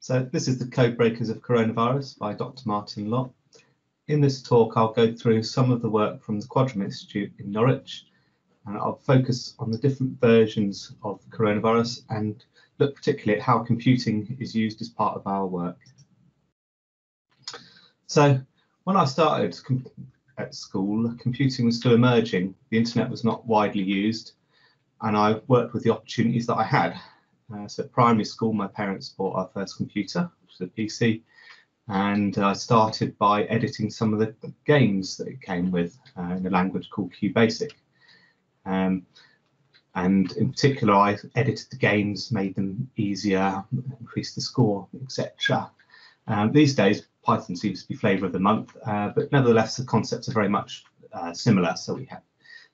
So this is the Codebreakers of Coronavirus by Dr. Martin Lott. In this talk, I'll go through some of the work from the Quadram Institute in Norwich, and I'll focus on the different versions of coronavirus and look particularly at how computing is used as part of our work. So when I started at school, computing was still emerging. The internet was not widely used, and I worked with the opportunities that I had. So at primary school, my parents bought our first computer, which was a PC, and I started by editing some of the games that it came with in a language called QBasic. And in particular, I edited the games, made them easier, increased the score, etc. These days, Python seems to be flavour of the month, but nevertheless, the concepts are very much similar. So we have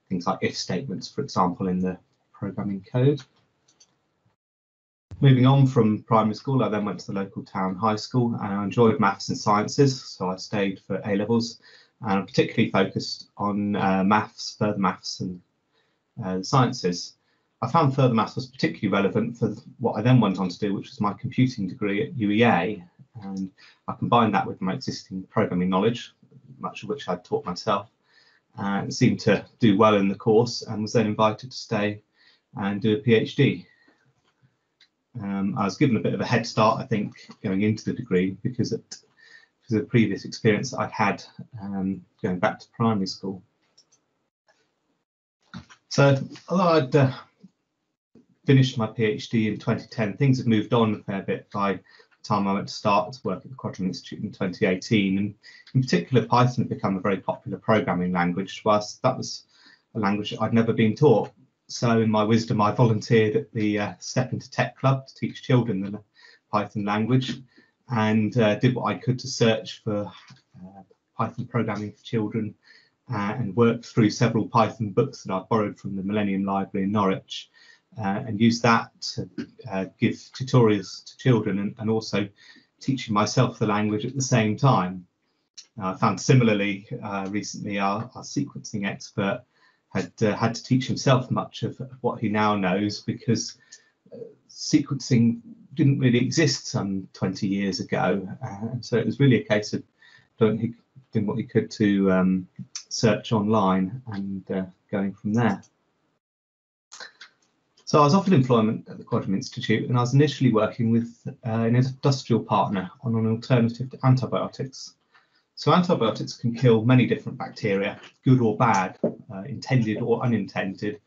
things like if statements, for example, in the programming code. Moving on from primary school, I then went to the local town high school, and I enjoyed maths and sciences, so I stayed for A-levels, and I'm particularly focused on maths, further maths and the sciences. I found further maths was particularly relevant for what I then went on to do, which was my computing degree at UEA, and I combined that with my existing programming knowledge, much of which I'd taught myself, and seemed to do well in the course, and was then invited to stay and do a PhD. I was given a bit of a head start, I think, going into the degree because of the previous experience that I'd had going back to primary school. So although I'd finished my PhD in 2010, things had moved on a fair bit by the time I went to start to work at the Quadram Institute in 2018. And in particular, Python had become a very popular programming language, whilst that was a language that I'd never been taught. So in my wisdom, I volunteered at the Step Into Tech Club to teach children the Python language, and did what I could to search for Python programming for children, and worked through several Python books that I borrowed from the Millennium Library in Norwich, and used that to give tutorials to children and also teaching myself the language at the same time. I found similarly recently our sequencing expert had to teach himself much of what he now knows, because sequencing didn't really exist some 20 years ago, and so it was really a case of doing what he could to search online and going from there. So I was offered employment at the Quadram Institute, and I was initially working with an industrial partner on an alternative to antibiotics. So antibiotics can kill many different bacteria, good or bad, intended or unintended.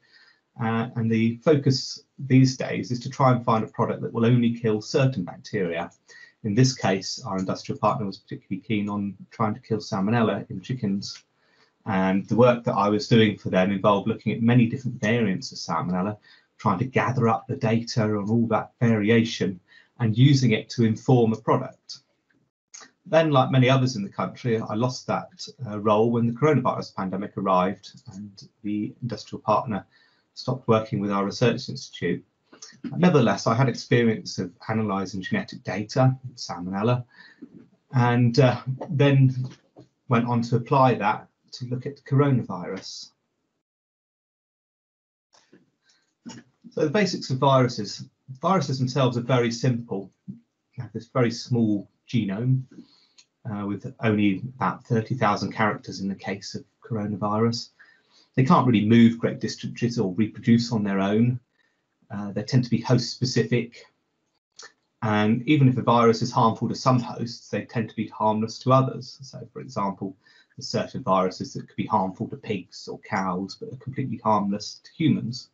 And the focus these days is to try and find a product that will only kill certain bacteria. In this case, our industrial partner was particularly keen on trying to kill salmonella in chickens. And the work that I was doing for them involved looking at many different variants of salmonella, trying to gather up the data on all that variation and using it to inform a product. Then, like many others in the country, I lost that role when the coronavirus pandemic arrived and the industrial partner stopped working with our research institute. Nevertheless, I had experience of analysing genetic data, salmonella, and then went on to apply that to look at coronavirus. So the basics of viruses. Viruses themselves are very simple. They have this very small genome, with only about 30,000 characters in the case of coronavirus. They can't really move great distances or reproduce on their own. They tend to be host specific. And even if a virus is harmful to some hosts, they tend to be harmless to others. So for example, there's certain viruses that could be harmful to pigs or cows, but are completely harmless to humans.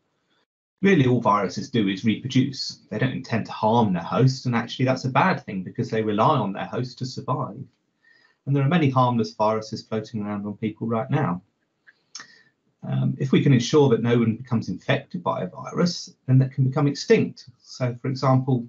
Really, all viruses do is reproduce. They don't intend to harm their host, and actually that's a bad thing because they rely on their host to survive. And there are many harmless viruses floating around on people right now. If we can ensure that no one becomes infected by a virus, then that can become extinct. So, for example,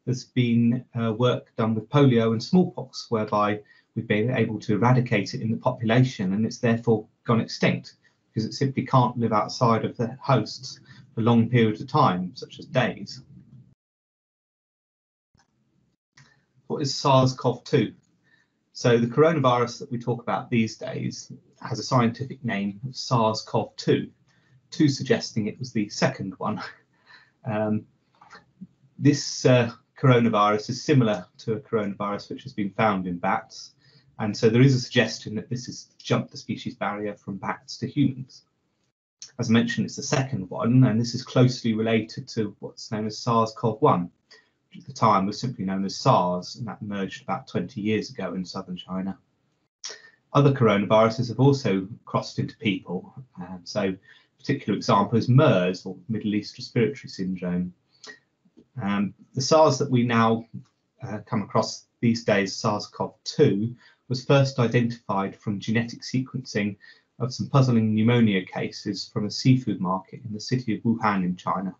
there's been work done with polio and smallpox, whereby we've been able to eradicate it in the population, and it's therefore gone extinct because it simply can't live outside of the hosts for long periods of time, such as days. What is SARS-CoV-2? So the coronavirus that we talk about these days has a scientific name of SARS-CoV-2, 2 suggesting it was the second one. This coronavirus is similar to a coronavirus which has been found in bats, and so there is a suggestion that this has jumped the species barrier from bats to humans. As I mentioned, it's the second one, and this is closely related to what's known as SARS-CoV-1, which at the time was simply known as SARS, and that emerged about 20 years ago in southern China. Other coronaviruses have also crossed into people, so a particular example is MERS, or Middle East Respiratory Syndrome. The SARS that we now come across these days, SARS-CoV-2, was first identified from genetic sequencing of some puzzling pneumonia cases from a seafood market in the city of Wuhan in China.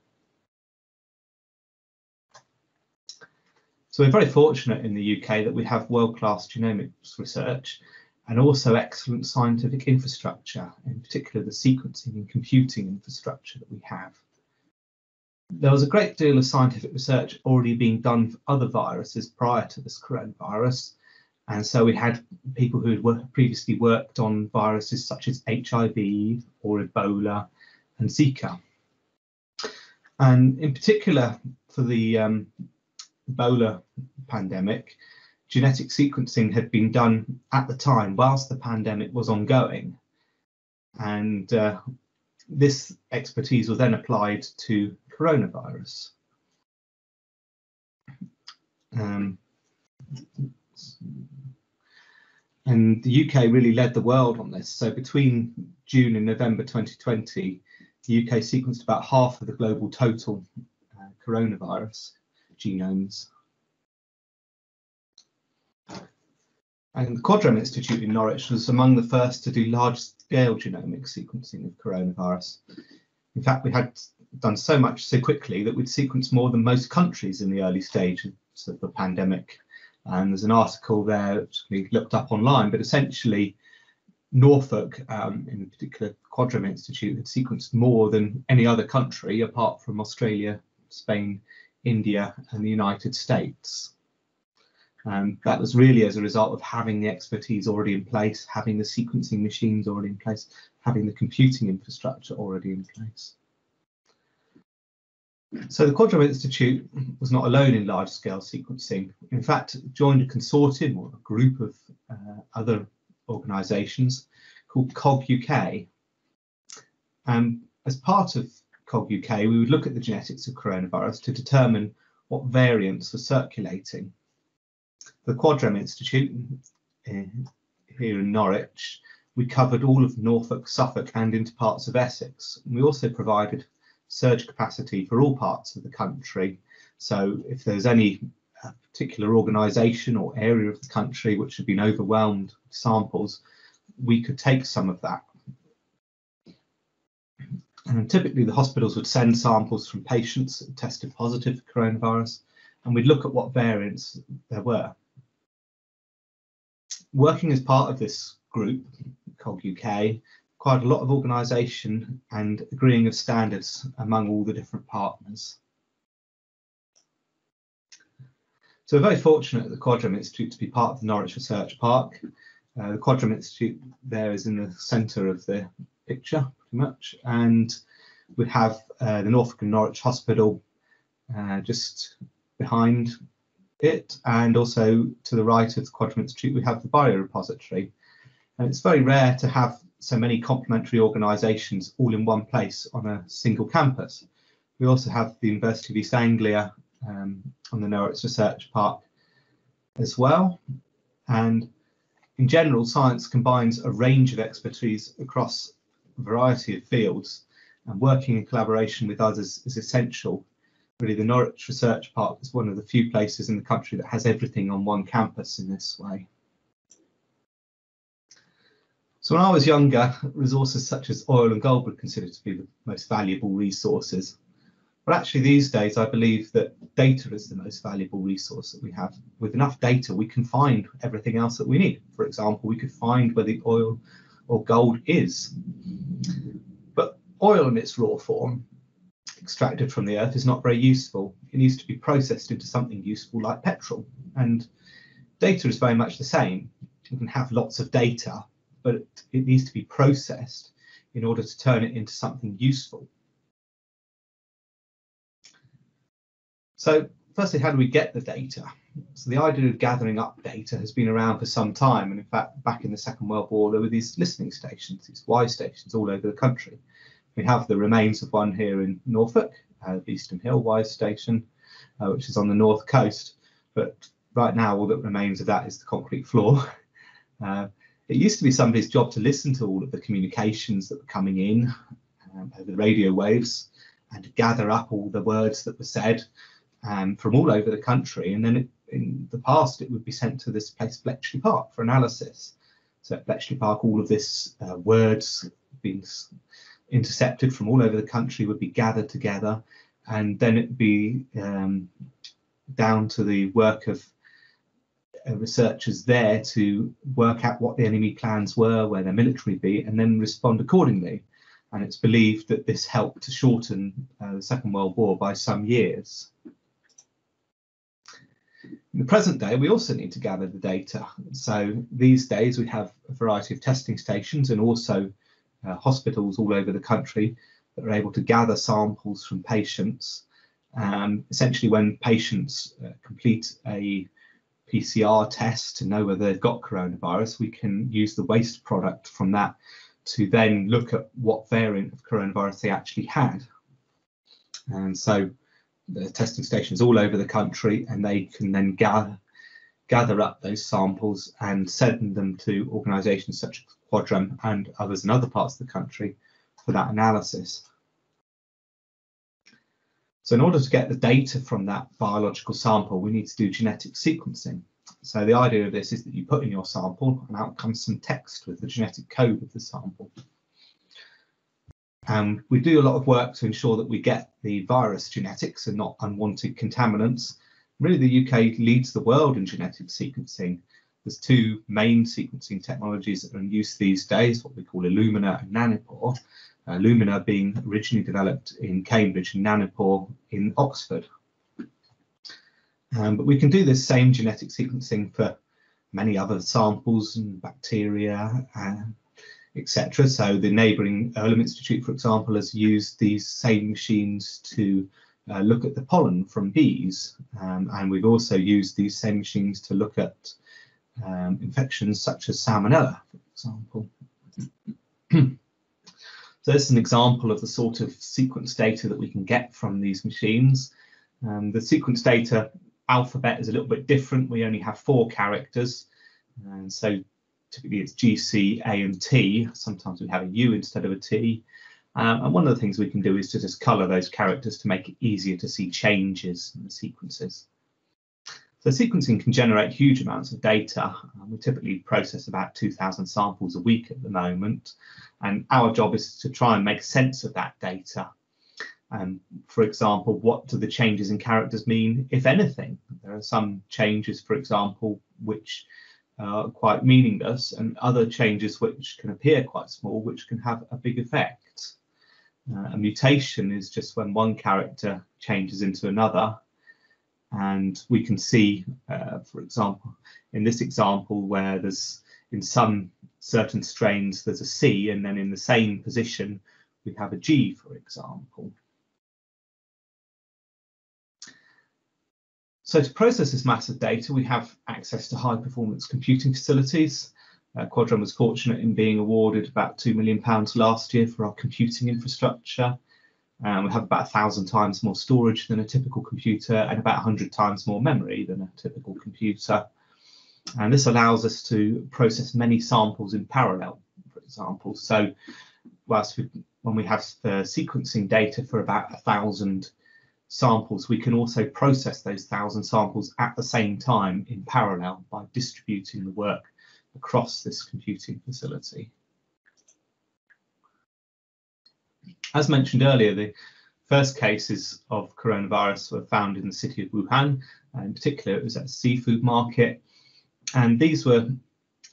So we're very fortunate in the UK that we have world-class genomics research and also excellent scientific infrastructure, in particular the sequencing and computing infrastructure that we have. There was a great deal of scientific research already being done for other viruses prior to this coronavirus, and so we had people who had previously worked on viruses such as HIV or Ebola and Zika. And in particular for the Ebola pandemic, genetic sequencing had been done at the time whilst the pandemic was ongoing, and this expertise was then applied to coronavirus. And the UK really led the world on this. So between June and November 2020, the UK sequenced about half of the global total coronavirus genomes. And the Quadram Institute in Norwich was among the first to do large-scale genomic sequencing of coronavirus. In fact, we had done so much so quickly that we'd sequenced more than most countries in the early stages of the pandemic. And there's an article there which we looked up online, but essentially Norfolk, in particular Quadram Institute, had sequenced more than any other country apart from Australia, Spain, India and the United States. That was really as a result of having the expertise already in place, having the sequencing machines already in place, having the computing infrastructure already in place. So the Quadram Institute was not alone in large-scale sequencing. In fact, it joined a consortium or a group of other organisations called COG UK. As part of COG UK, we would look at the genetics of coronavirus to determine what variants were circulating. The Quadram Institute here in Norwich, we covered all of Norfolk, Suffolk and into parts of Essex. We also provided surge capacity for all parts of the country. So if there's any particular organisation or area of the country which had been overwhelmed with samples, we could take some of that. And typically the hospitals would send samples from patients that tested positive for coronavirus, and we'd look at what variants there were. Working as part of this group, COG UK, required a lot of organisation and agreeing of standards among all the different partners. So we're very fortunate at the Quadram Institute to be part of the Norwich Research Park. The Quadram Institute there is in the centre of the picture, pretty much, and we have the Norfolk and Norwich Hospital just behind it, and also to the right of the Quadram Institute we have the Biorepository. And it's very rare to have so many complementary organisations all in one place on a single campus. We also have the University of East Anglia on the Norwich Research Park as well. And in general, science combines a range of expertise across a variety of fields, and working in collaboration with others is essential. Really, the Norwich Research Park is one of the few places in the country that has everything on one campus in this way. So when I was younger, resources such as oil and gold were considered to be the most valuable resources. But actually these days, I believe that data is the most valuable resource that we have. With enough data, we can find everything else that we need. For example, we could find where the oil or gold is. But oil in its raw form, extracted from the earth, is not very useful. It needs to be processed into something useful like petrol. And data is very much the same. You can have lots of data, but it needs to be processed in order to turn it into something useful. So firstly, how do we get the data? So the idea of gathering up data has been around for some time, and in fact, back in the Second World War, there were these listening stations, these Y stations all over the country. We have the remains of one here in Norfolk, Eastern Hill Y station, which is on the north coast, but right now all that remains of that is the concrete floor. It used to be somebody's job to listen to all of the communications that were coming in over the radio waves and to gather up all the words that were said from all over the country, and then in the past it would be sent to this place Bletchley Park for analysis. So at Bletchley Park, all of this words being intercepted from all over the country would be gathered together, and then it'd be down to the work of researchers there to work out what the enemy plans were, where their military be, and then respond accordingly. And it's believed that this helped to shorten the Second World War by some years. In the present day, we also need to gather the data. So these days we have a variety of testing stations and also hospitals all over the country that are able to gather samples from patients. Essentially, when patients complete a PCR test to know whether they've got coronavirus, we can use the waste product from that to then look at what variant of coronavirus they actually had. And so the testing stations all over the country, and they can then gather up those samples and send them to organisations such as Quadram and others in other parts of the country for that analysis. So in order to get the data from that biological sample, we need to do genetic sequencing. So the idea of this is that you put in your sample and out comes some text with the genetic code of the sample. And we do a lot of work to ensure that we get the virus genetics and not unwanted contaminants. Really, the UK leads the world in genetic sequencing. There's two main sequencing technologies that are in use these days, what we call Illumina and Nanopore. Illumina being originally developed in Cambridge and Nanopore in Oxford. But we can do this same genetic sequencing for many other samples and bacteria, etc. So the neighbouring Earlham Institute, for example, has used these same machines to look at the pollen from bees. And we've also used these same machines to look at infections such as Salmonella, for example. So this is an example of the sort of sequence data that we can get from these machines. The sequence data alphabet is a little bit different. We only have 4 characters, and so typically it's G, C, A and T. Sometimes we have a U instead of a T. And one of the things we can do is to just colour those characters to make it easier to see changes in the sequences. So sequencing can generate huge amounts of data. We typically process about 2,000 samples a week at the moment, and our job is to try and make sense of that data. For example, what do the changes in characters mean, if anything? There are some changes, for example, which are quite meaningless, and other changes which can appear quite small, which can have a big effect. A mutation is just when one character changes into another. And we can see, for example, in this example, where there's in some certain strains there's a C, and then in the same position we have a G, for example. So to process this massive data, we have access to high performance computing facilities. Quadram was fortunate in being awarded about £2 million last year for our computing infrastructure. We have about 1,000 times more storage than a typical computer and about 100 times more memory than a typical computer. And this allows us to process many samples in parallel, for example. So when we have the sequencing data for about 1,000 samples, we can also process those 1,000 samples at the same time in parallel by distributing the work across this computing facility. As mentioned earlier, the first cases of coronavirus were found in the city of Wuhan. In particular, it was at a seafood market, and these were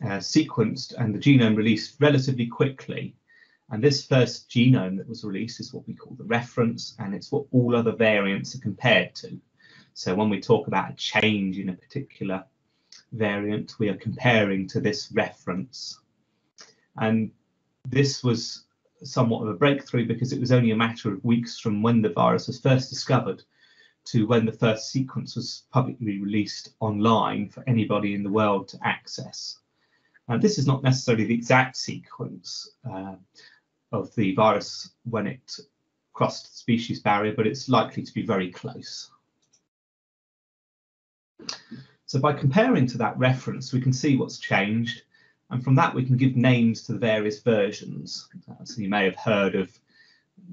sequenced and the genome released relatively quickly. And this first genome that was released is what we call the reference, and it's what all other variants are compared to. So when we talk about a change in a particular variant, we are comparing to this reference. And this was somewhat of a breakthrough because it was only a matter of weeks from when the virus was first discovered to when the first sequence was publicly released online for anybody in the world to access. This is not necessarily the exact sequence of the virus when it crossed the species barrier, but it's likely to be very close. So by comparing to that reference, we can see what's changed, and from that we can give names to the various versions. So you may have heard of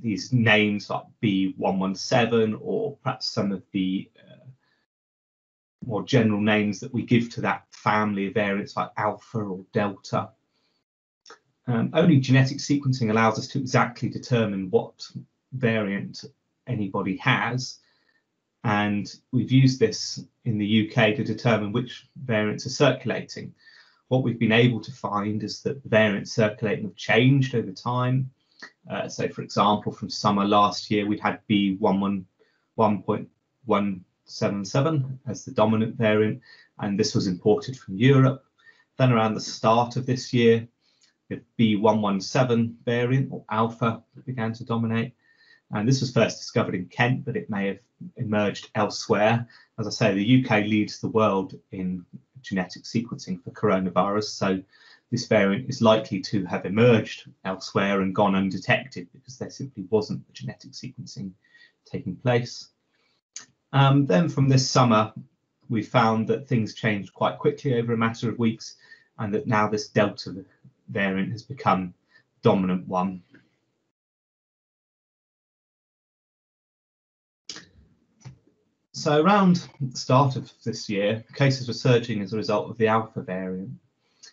these names like B117, or perhaps some of the more general names that we give to that family of variants like alpha or delta. Only genetic sequencing allows us to exactly determine what variant anybody has, and we've used this in the UK to determine which variants are circulating. What we've been able to find is that the variants circulating have changed over time. So, for example, from summer last year, we had B111.177 as the dominant variant, and this was imported from Europe. Then around the start of this year, the B117 variant, or alpha, began to dominate. And this was first discovered in Kent, but it may have emerged elsewhere. As I say, the UK leads the world in genetic sequencing for coronavirus, so this variant is likely to have emerged elsewhere and gone undetected because there simply wasn't the genetic sequencing taking place. Then from this summer, we found that things changed quite quickly over a matter of weeks, and that now this Delta variant has become dominant one. So around the start of this year, cases were surging as a result of the Alpha variant.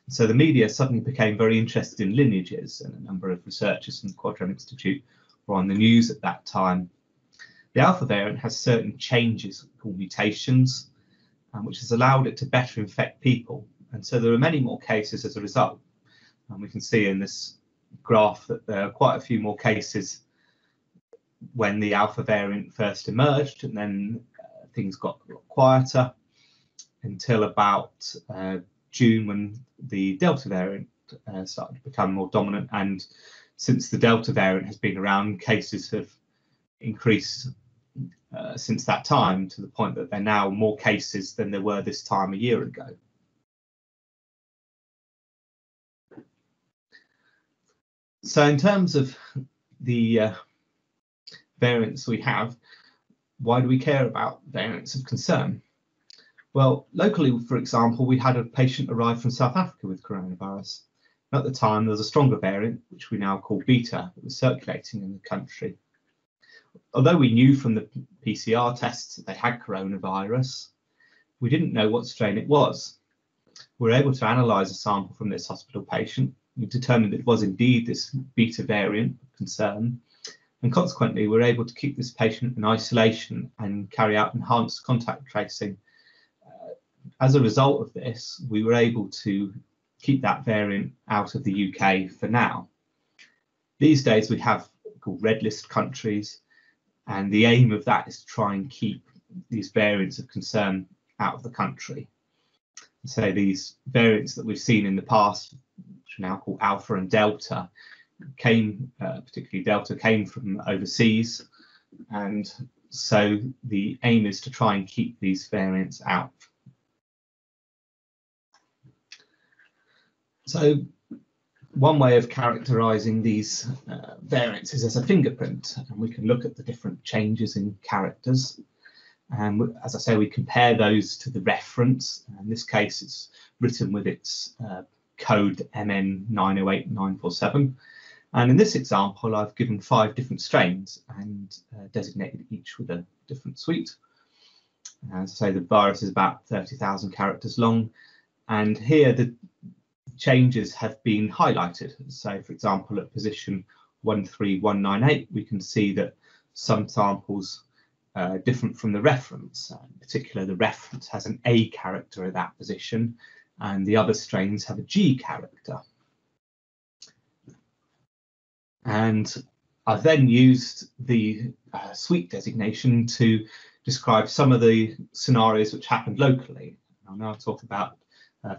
So the media suddenly became very interested in lineages, and a number of researchers from the Quadram Institute were on the news at that time. The Alpha variant has certain changes called mutations, which has allowed it to better infect people. And so there are many more cases as a result. And we can see in this graph that there are quite a few more cases when the Alpha variant first emerged, and then things got a lot quieter until about June, when the Delta variant started to become more dominant. And since the Delta variant has been around, cases have increased since that time, to the point that there are now more cases than there were this time a year ago. So in terms of the variants we have, why do we care about variants of concern? Well, locally, for example, we had a patient arrive from South Africa with coronavirus. At the time, there was a stronger variant, which we now call Beta, that was circulating in the country. Although we knew from the PCR tests that they had coronavirus, we didn't know what strain it was. We were able to analyse a sample from this hospital patient. We determined it was indeed this Beta variant of concern, and consequently, we were able to keep this patient in isolation and carry out enhanced contact tracing. As a result of this, we were able to keep that variant out of the UK for now. These days, we have called red list countries, and the aim of that is to try and keep these variants of concern out of the country. So these variants that we've seen in the past, which are now called Alpha and Delta, particularly Delta, came from overseas, and so the aim is to try and keep these variants out. So one way of characterizing these variants is as a fingerprint, and we can look at the different changes in characters. And as I say, we compare those to the reference. In this case, it's written with its code MN908947. And in this example, I've given 5 different strains and designated each with a different suite. As I say, the virus is about 30,000 characters long, and here the changes have been highlighted. So, for example, at position 13198, we can see that some samples are different from the reference. In particular, the reference has an A character at that position, and the other strains have a G character. And I've then used the suite designation to describe some of the scenarios which happened locally. I'll now talk about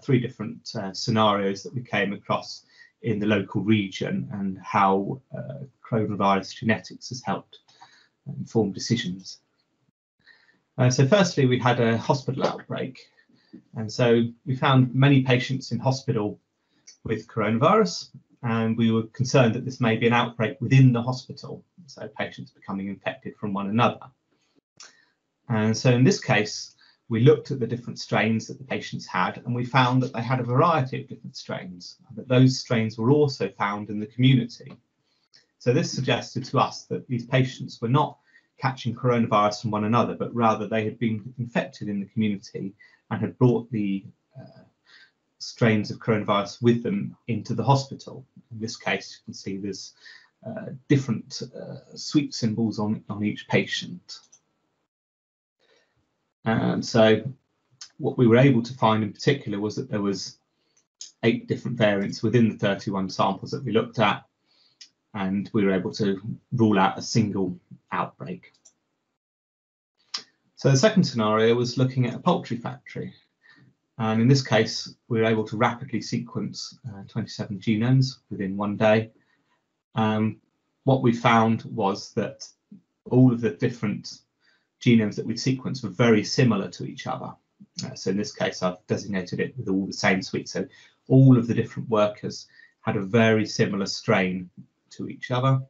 3 different scenarios that we came across in the local region, and how coronavirus genetics has helped inform decisions. So firstly, we had a hospital outbreak. And so we found many patients in hospital with coronavirus, and we were concerned that this may be an outbreak within the hospital, so patients becoming infected from one another. And so in this case, we looked at the different strains that the patients had, and we found that they had a variety of different strains, and that those strains were also found in the community. So this suggested to us that these patients were not catching coronavirus from one another, but rather they had been infected in the community and had brought the strains of coronavirus with them into the hospital. In this case, you can see there's different sweep symbols on each patient. And so what we were able to find in particular was that there was 8 different variants within the 31 samples that we looked at, and we were able to rule out a single outbreak. So the second scenario was looking at a poultry factory. And in this case, we were able to rapidly sequence 27 genomes within one day. What we found was that all of the different genomes that we'd sequenced were very similar to each other. So in this case, I've designated it with all the same suite. So all of the different workers had a very similar strain to each other.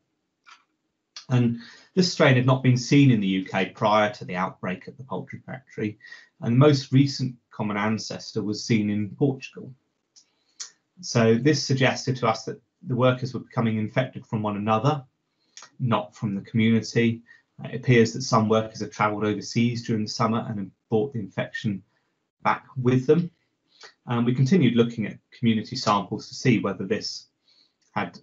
And this strain had not been seen in the UK prior to the outbreak at the poultry factory, and the most recent common ancestor was seen in Portugal. So this suggested to us that the workers were becoming infected from one another, not from the community. It appears that some workers had travelled overseas during the summer and had brought the infection back with them. And we continued looking at community samples to see whether this had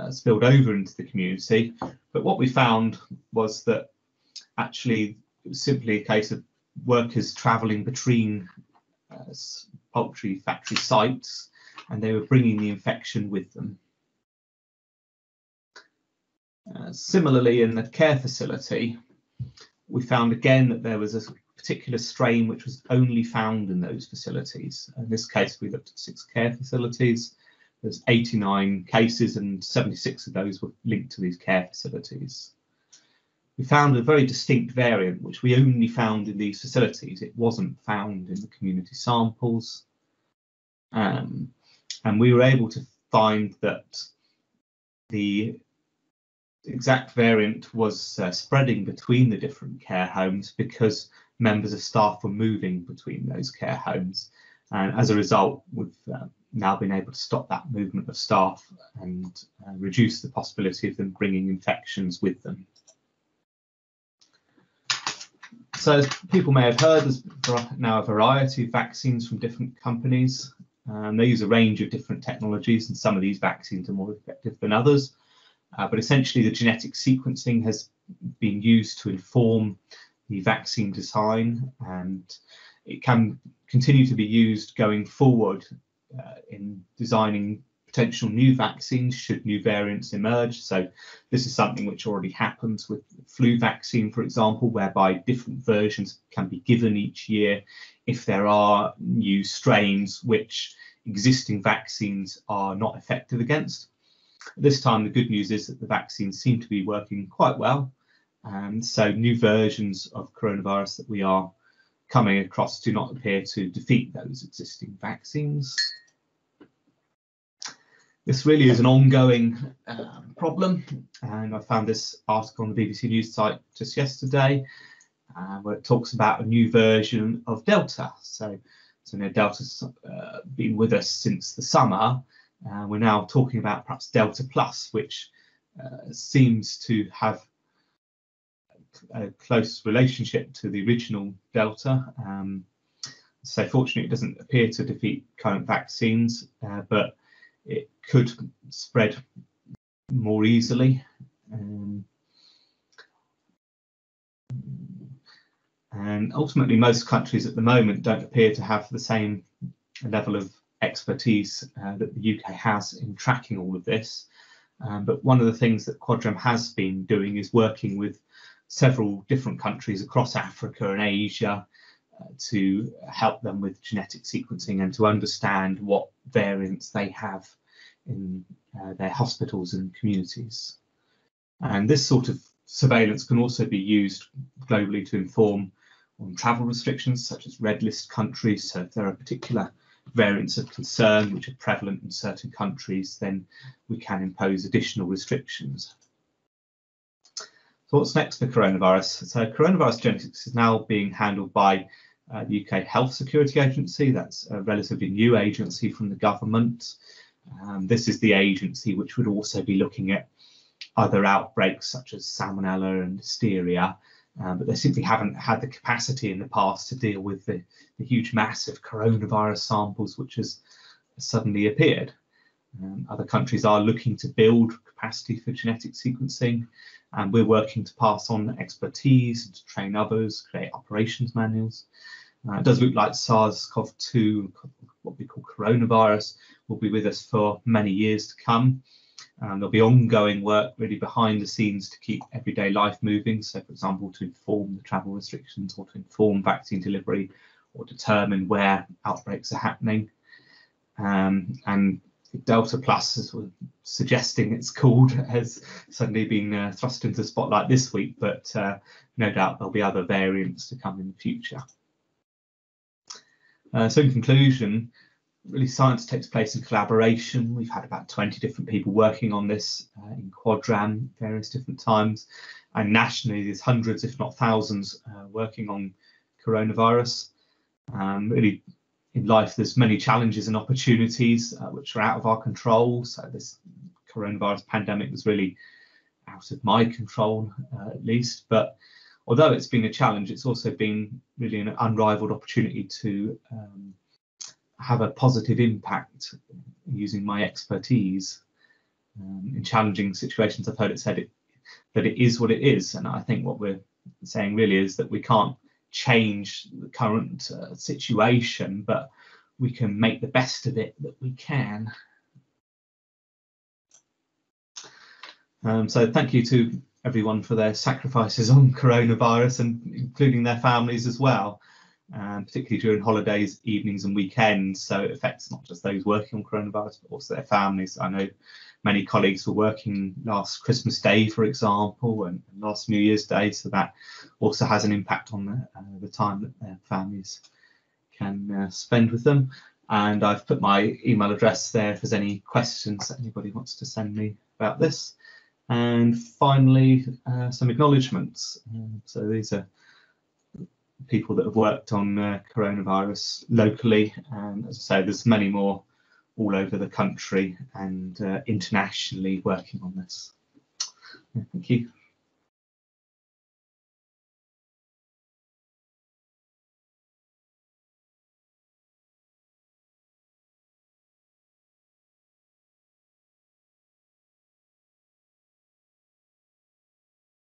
spilled over into the community, but what we found was that actually it was simply a case of workers travelling between poultry factory sites, and they were bringing the infection with them. Similarly, in the care facility, we found again that there was a particular strain which was only found in those facilities. In this case, we looked at 6 care facilities. There's 89 cases, and 76 of those were linked to these care facilities. We found a very distinct variant, which we only found in these facilities. It wasn't found in the community samples. And we were able to find that the exact variant was spreading between the different care homes because members of staff were moving between those care homes. And as a result, we've now been able to stop that movement of staff and reduce the possibility of them bringing infections with them. So as people may have heard, there's now a variety of vaccines from different companies. They use a range of different technologies, and some of these vaccines are more effective than others. But essentially, the genetic sequencing has been used to inform the vaccine design, and it can continue to be used going forward in designing potential new vaccines should new variants emerge. So this is something which already happens with the flu vaccine, for example, whereby different versions can be given each year if there are new strains which existing vaccines are not effective against. This time, the good news is that the vaccines seem to be working quite well. And so new versions of coronavirus that we are coming across do not appear to defeat those existing vaccines. This really is an ongoing problem, and I found this article on the BBC News site just yesterday where it talks about a new version of Delta. So Delta's been with us since the summer. We're now talking about perhaps Delta Plus, which seems to have a close relationship to the original Delta. So fortunately, it doesn't appear to defeat current vaccines, but it could spread more easily. And ultimately, most countries at the moment don't appear to have the same level of expertise that the UK has in tracking all of this. But one of the things that Quadram has been doing is working with several different countries across Africa and Asia to help them with genetic sequencing and to understand what variants they have in their hospitals and communities. And this sort of surveillance can also be used globally to inform on travel restrictions such as red list countries. So if there are particular variants of concern which are prevalent in certain countries, then we can impose additional restrictions. So what's next for coronavirus? So coronavirus genetics is now being handled by the UK Health Security Agency. That's a relatively new agency from the government. This is the agency which would also be looking at other outbreaks such as salmonella and listeria, but they simply haven't had the capacity in the past to deal with the huge mass of coronavirus samples which has suddenly appeared. Other countries are looking to build capacity for genetic sequencing, and we're working to pass on expertise and to train others, create operations manuals. It does look like SARS-CoV-2, what we call coronavirus, will be with us for many years to come. There'll be ongoing work really behind the scenes to keep everyday life moving. So, for example, to inform the travel restrictions or to inform vaccine delivery or determine where outbreaks are happening. And Delta Plus, as we're suggesting it's called, has suddenly been thrust into the spotlight this week, but no doubt there'll be other variants to come in the future. So in conclusion, really science takes place in collaboration. We've had about 20 different people working on this in Quadram various different times, and nationally there's hundreds if not thousands working on coronavirus. Really in life there's many challenges and opportunities which are out of our control. So this coronavirus pandemic was really out of my control at least, but although it's been a challenge, it's also been really an unrivaled opportunity to have a positive impact using my expertise in challenging situations. I've heard it said that it is what it is, and I think what we're saying really is that we can't change the current situation, but we can make the best of it that we can. So thank you to everyone for their sacrifices on coronavirus, and including their families as well, particularly during holidays, evenings and weekends. So it affects not just those working on coronavirus, but also their families. I know many colleagues were working last Christmas Day, for example, and last New Year's Day, so that also has an impact on the time that their families can spend with them. And I've put my email address there if there's any questions that anybody wants to send me about this. And finally, some acknowledgements. So these are people that have worked on coronavirus locally, and as I say, there's many more all over the country and internationally working on this. Thank you.